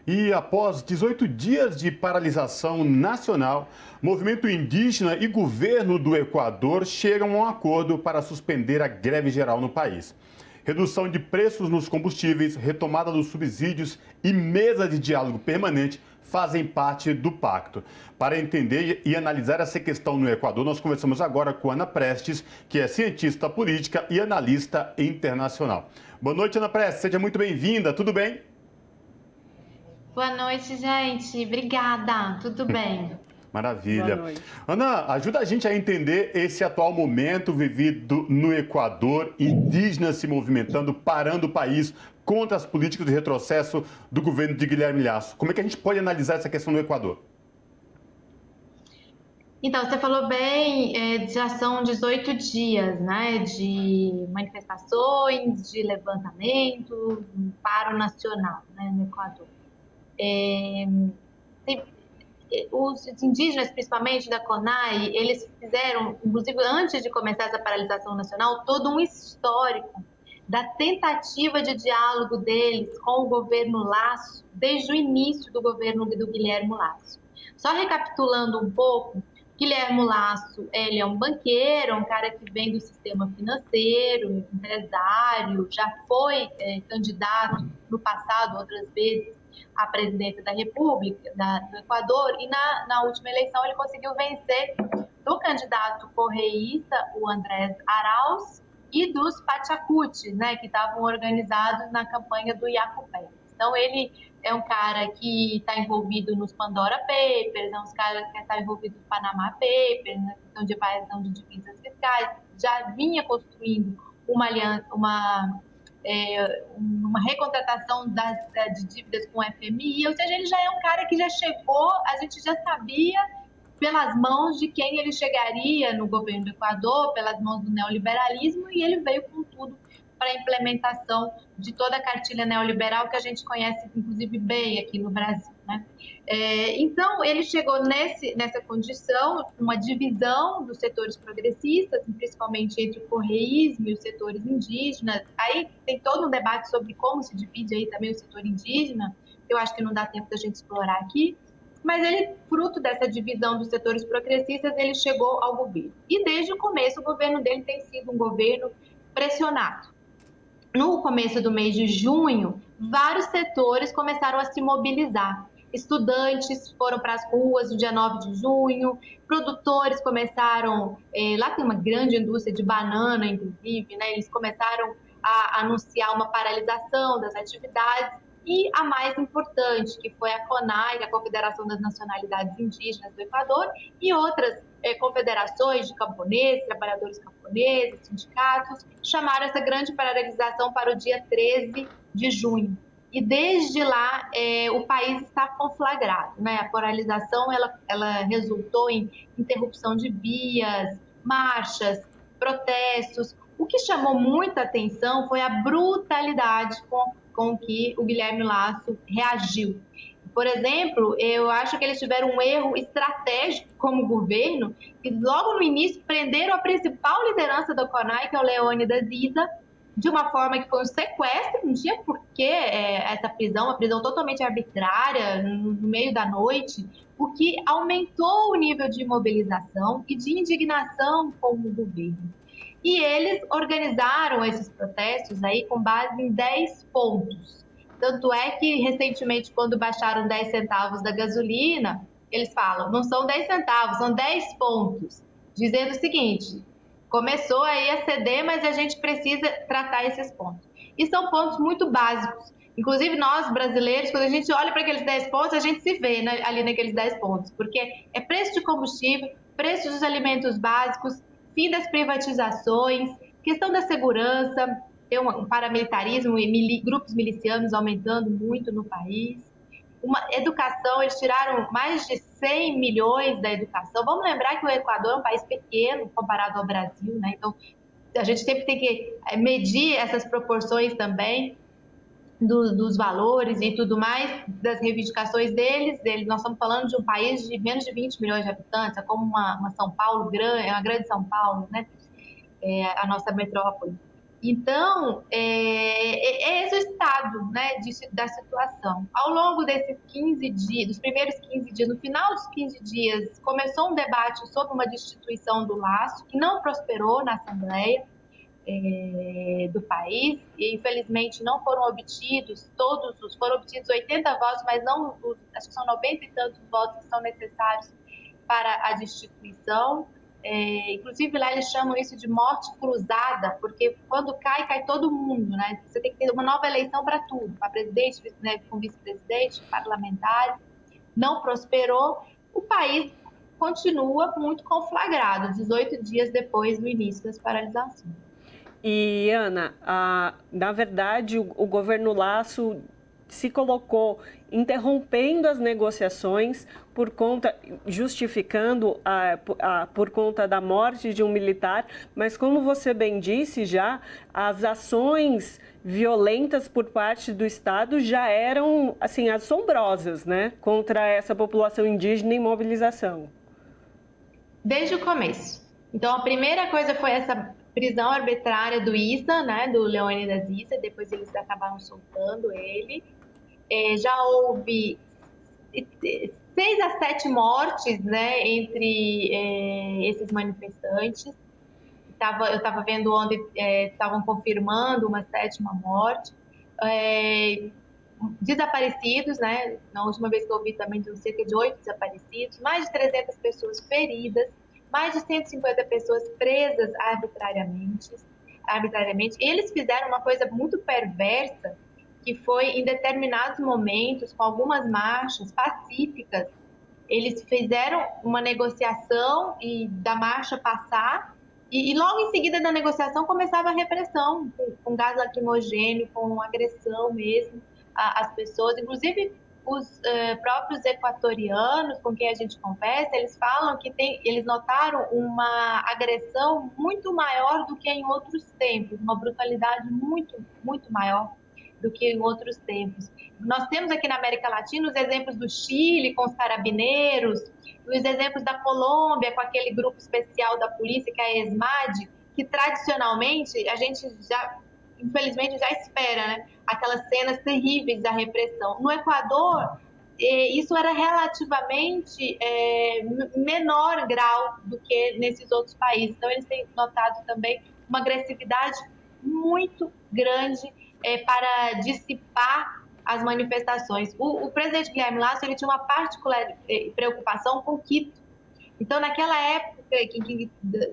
E após 18 dias de paralisação nacional, movimento indígena e governo do Equador chegam a um acordo para suspender a greve geral no país. Redução de preços nos combustíveis, retomada dos subsídios e mesa de diálogo permanente fazem parte do pacto. Para entender e analisar essa questão no Equador, nós conversamos agora com Ana Prestes, que é cientista política e analista internacional. Boa noite, Ana Prestes, seja muito bem-vinda, tudo bem? Boa noite, gente. Obrigada. Tudo bem? Maravilha. Ana, ajuda a gente a entender esse atual momento vivido no Equador, indígenas se movimentando, parando o país contra as políticas de retrocesso do governo de Guilherme Lasso. Como é que a gente pode analisar essa questão no Equador? Então, você falou bem, já são 18 dias, né, de manifestações, de levantamento, um paro nacional, né, no Equador. Os indígenas, principalmente da CONAI, eles fizeram, inclusive antes de começar essa paralisação nacional, todo um histórico da tentativa de diálogo deles com o governo Lasso, desde o início do governo do Guilherme Lasso. Só recapitulando um pouco, Guilherme Lasso, ele é um banqueiro, um cara que vem do sistema financeiro, empresário, já foi candidato no passado, outras vezes, à presidência da República, do Equador, e na última eleição ele conseguiu vencer do candidato correísta, o Andrés Arauz, e dos Pachacuti, né, que estavam organizados na campanha do Yacu Pérez. Então ele é um cara que está envolvido nos Pandora Papers, é um cara que está envolvido no Panama Papers, na questão de evasão de divisas fiscais, já vinha construindo uma aliança, uma recontratação de dívidas com o FMI, ou seja, ele já é um cara que já chegou, a gente já sabia pelas mãos de quem ele chegaria no governo do Equador, pelas mãos do neoliberalismo, e ele veio com tudo para a implementação de toda a cartilha neoliberal que a gente conhece, inclusive, bem aqui no Brasil, né? Então, ele chegou nessa condição, uma divisão dos setores progressistas, principalmente entre o correísmo e os setores indígenas. Aí tem todo um debate sobre como se divide aí também o setor indígena, eu acho que não dá tempo da gente explorar aqui, mas ele, fruto dessa divisão dos setores progressistas, ele chegou ao governo. E desde o começo, o governo dele tem sido um governo pressionado. No começo do mês de junho, vários setores começaram a se mobilizar. Estudantes foram para as ruas no dia 9 de junho, produtores começaram, lá tem uma grande indústria de banana, inclusive, né? Eles começaram a anunciar uma paralisação das atividades, e a mais importante, que foi a CONAI, a Confederação das Nacionalidades Indígenas do Equador, e outras confederações de camponeses, trabalhadores camponeses, sindicatos, chamaram essa grande paralisação para o dia 13 de junho. E desde lá, o país está conflagrado, né? A paralisação ela resultou em interrupção de vias, marchas, protestos. O que chamou muita atenção foi a brutalidade com que o Guilherme Lasso reagiu. Por exemplo, eu acho que eles tiveram um erro estratégico como governo, e logo no início prenderam a principal liderança da CONAI, que é o Leônidas Issa, de uma forma que foi um sequestro, não tinha porquê essa prisão, uma prisão totalmente arbitrária, no meio da noite, o que aumentou o nível de mobilização e de indignação com o governo. E eles organizaram esses protestos aí com base em 10 pontos. Tanto é que, recentemente, quando baixaram 10 centavos da gasolina, eles falam, não são 10 centavos, são 10 pontos. Dizendo o seguinte, começou aí a ceder, mas a gente precisa tratar esses pontos. E são pontos muito básicos. Inclusive, nós, brasileiros, quando a gente olha para aqueles 10 pontos, a gente se vê, né, ali naqueles 10 pontos. Porque é preço de combustível, preço dos alimentos básicos, fim das privatizações, questão da segurança, tem um paramilitarismo e grupos milicianos aumentando muito no país. Uma educação, eles tiraram mais de 100 milhões da educação. Vamos lembrar que o Equador é um país pequeno comparado ao Brasil, né? Então, a gente sempre tem que medir essas proporções também dos valores e tudo mais, das reivindicações deles. Nós estamos falando de um país de menos de 20 milhões de habitantes, é como uma São Paulo grande, é uma grande São Paulo, né? A nossa metrópole. Então, é esse o estado, né, da situação. Ao longo desses 15 dias, dos primeiros 15 dias, no final dos 15 dias, começou um debate sobre uma destituição do laço, que não prosperou na Assembleia do país, e infelizmente não foram obtidos foram obtidos 80 votos, mas não, acho que são 90 e tantos votos que são necessários para a destituição. Inclusive lá eles chamam isso de morte cruzada, porque quando cai todo mundo, né? Você tem que ter uma nova eleição para tudo, para presidente, né, com vice-presidente, parlamentares. Não prosperou, o país continua muito conflagrado, 18 dias depois do início das paralisações. E, Ana, na verdade, o governo Lasso se colocou interrompendo as negociações justificando por conta da morte de um militar, mas como você bem disse já, as ações violentas por parte do Estado já eram, assim, assombrosas, né, contra essa população indígena em mobilização. Desde o começo. Então, a primeira coisa foi essa prisão arbitrária do Issa, né, do Leônidas Issa, depois eles acabaram soltando ele. Já houve 6 a 7 mortes, né, entre esses manifestantes. Eu estava vendo onde estavam confirmando uma 7ª morte. Desaparecidos, né? Na última vez que eu vi também, de cerca de 8 desaparecidos, mais de 300 pessoas feridas, mais de 150 pessoas presas arbitrariamente. Eles fizeram uma coisa muito perversa, que foi, em determinados momentos, com algumas marchas pacíficas, eles fizeram uma negociação e da marcha passar, e logo em seguida da negociação começava a repressão, com gás lacrimogêneo, com agressão mesmo às pessoas. Inclusive, os próprios equatorianos com quem a gente conversa, eles falam que eles notaram uma agressão muito maior do que em outros tempos, uma brutalidade muito, muito maior do que em outros tempos. Nós temos aqui na América Latina os exemplos do Chile com os carabineiros, os exemplos da Colômbia com aquele grupo especial da polícia, que é a ESMAD, que tradicionalmente a gente já, infelizmente, já espera, né? Aquelas cenas terríveis da repressão. No Equador, isso era relativamente menor grau do que nesses outros países. Então, eles têm notado também uma agressividade muito grande para dissipar as manifestações. O presidente Guilherme Lasso, ele tinha uma particular preocupação com Quito. Então, naquela época,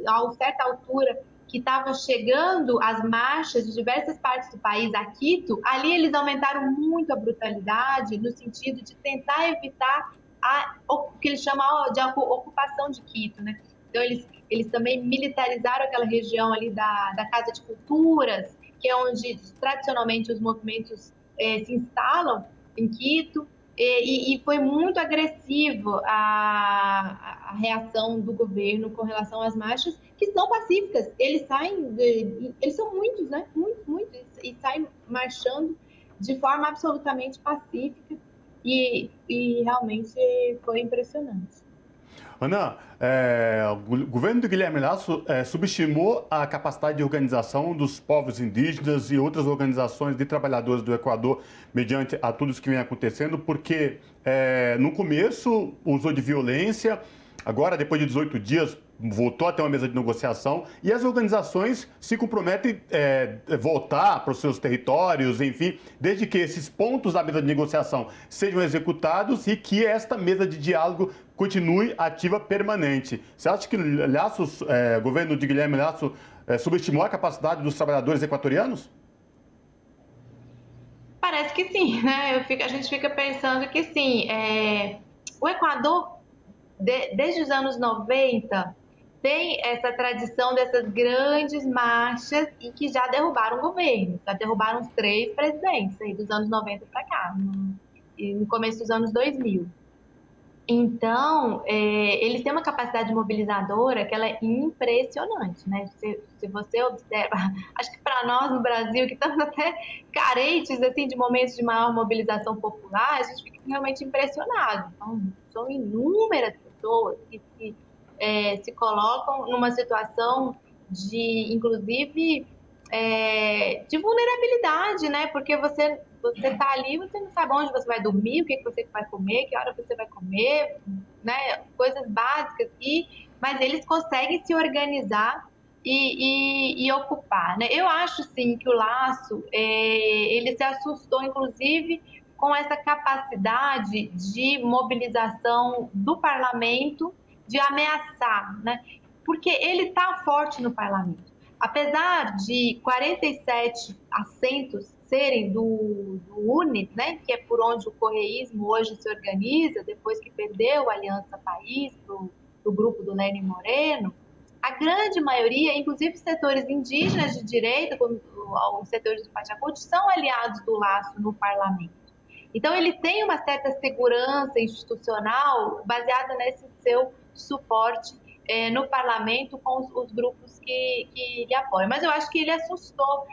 a certa altura, que estava chegando as marchas de diversas partes do país a Quito, ali eles aumentaram muito a brutalidade no sentido de tentar evitar o que eles chamam de ocupação de Quito, né? Então, eles também militarizaram aquela região ali da Casa de Culturas, que é onde tradicionalmente os movimentos se instalam, em Quito, e foi muito agressivo a reação do governo com relação às marchas, que são pacíficas. Eles são muitos, né? Muitos, e saem marchando de forma absolutamente pacífica, e realmente foi impressionante. Ana, o governo do Guilherme Lasso subestimou a capacidade de organização dos povos indígenas e outras organizações de trabalhadores do Equador mediante a tudo isso que vem acontecendo, porque no começo usou de violência, agora, depois de 18 dias, voltou a ter uma mesa de negociação e as organizações se comprometem a voltar para os seus territórios, enfim, desde que esses pontos da mesa de negociação sejam executados e que esta mesa de diálogo continue ativa permanente. Você acha que o governo de Guilherme Lasso subestimou a capacidade dos trabalhadores equatorianos? Parece que sim, né? A gente fica pensando que sim. O Equador, desde os anos 90, tem essa tradição dessas grandes marchas e que já derrubaram o governo, já derrubaram os 3 presidentes aí dos anos 90 para cá, no começo dos anos 2000. Então, eles têm uma capacidade mobilizadora que ela é impressionante, né? Se você observa, acho que para nós no Brasil, que estamos até carentes assim, de momentos de maior mobilização popular, a gente fica realmente impressionado. Então, são inúmeras pessoas que se colocam numa situação de, inclusive, de vulnerabilidade, né? Porque você tá ali, você não sabe onde você vai dormir, o que você vai comer, que hora você vai comer, né? Coisas básicas, mas eles conseguem se organizar e ocupar, né? Eu acho, sim, que o Laço, ele se assustou, inclusive, com essa capacidade de mobilização do parlamento, de ameaçar, né? Porque ele está forte no parlamento. Apesar de 47 assentos serem do UNE, né, que é por onde o correísmo hoje se organiza, depois que perdeu a Aliança País do grupo do Lenin Moreno, a grande maioria, inclusive setores indígenas de direita, como os setores do Pachacuti, são aliados do Laço no parlamento. Então, ele tem uma certa segurança institucional baseada nesse seu suporte no parlamento com os grupos que lhe apoiam. Mas eu acho que ele assustou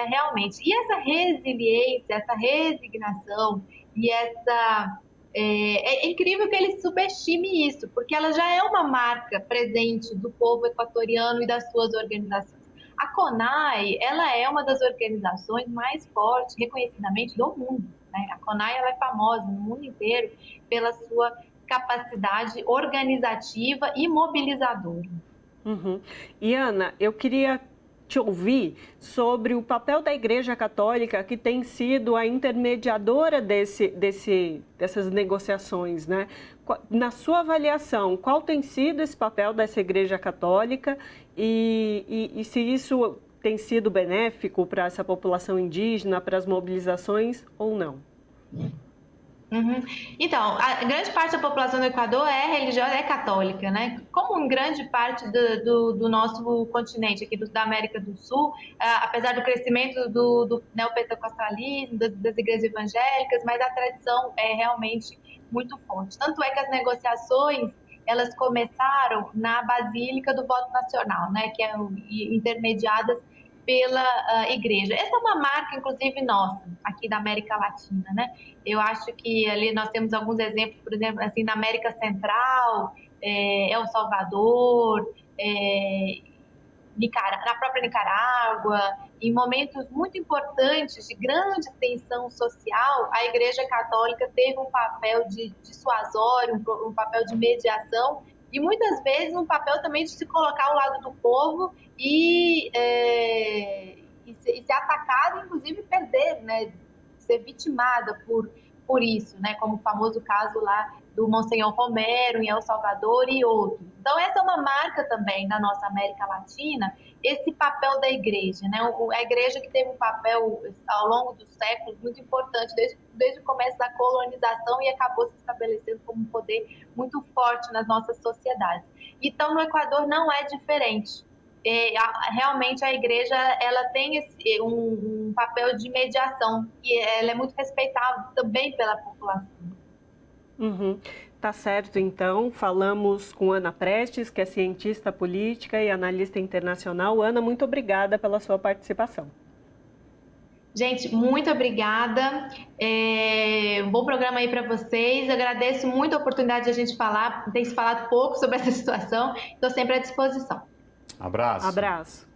realmente. E essa resiliência, essa resignação e essa... É incrível que ele subestime isso, porque ela já é uma marca presente do povo equatoriano e das suas organizações. A CONAI, ela é uma das organizações mais fortes, reconhecidamente, do mundo. Né? A CONAI ela é famosa no mundo inteiro pela sua capacidade organizativa e mobilizadora. Uhum. E, Ana, eu queria te ouvir sobre o papel da Igreja Católica, que tem sido a intermediadora dessas negociações, né? Na sua avaliação, qual tem sido esse papel dessa Igreja Católica e se isso tem sido benéfico para essa população indígena, para as mobilizações ou não? Uhum. Então, a grande parte da população do Equador é religiosa, é católica, né? Como em grande parte do nosso continente, aqui da América do Sul, apesar do crescimento do neopentecostalismo, das igrejas evangélicas, mas a tradição é realmente muito forte. Tanto é que as negociações, elas começaram na Basílica do Voto Nacional, né? Que é intermediadas pela igreja. Essa é uma marca, inclusive, nossa, aqui da América Latina, né? Eu acho que ali nós temos alguns exemplos, por exemplo, assim, na América Central, El Salvador, na própria Nicarágua, em momentos muito importantes de grande tensão social, a Igreja Católica teve um papel de dissuasório, um papel de mediação, e muitas vezes um papel também de se colocar ao lado do povo e ser atacada, inclusive perder, né, ser vitimada por isso, né, como o famoso caso lá do Monsenhor Romero em El Salvador e outros. Então essa é uma marca também da nossa América Latina, esse papel da igreja, né, a igreja que teve um papel ao longo dos séculos muito importante, desde o começo da colonização e acabou se estabelecendo como um poder muito forte nas nossas sociedades. Então no Equador não é diferente. Realmente a igreja ela tem um papel de mediação e ela é muito respeitada também pela população. Uhum. Tá certo, então. Falamos com Ana Prestes, que é cientista política e analista internacional. Ana, muito obrigada pela sua participação. Gente, muito obrigada. Um bom programa aí para vocês. Agradeço muito a oportunidade de a gente falar. Tem se falado pouco sobre essa situação. Estou sempre à disposição. Abraço. Abraço.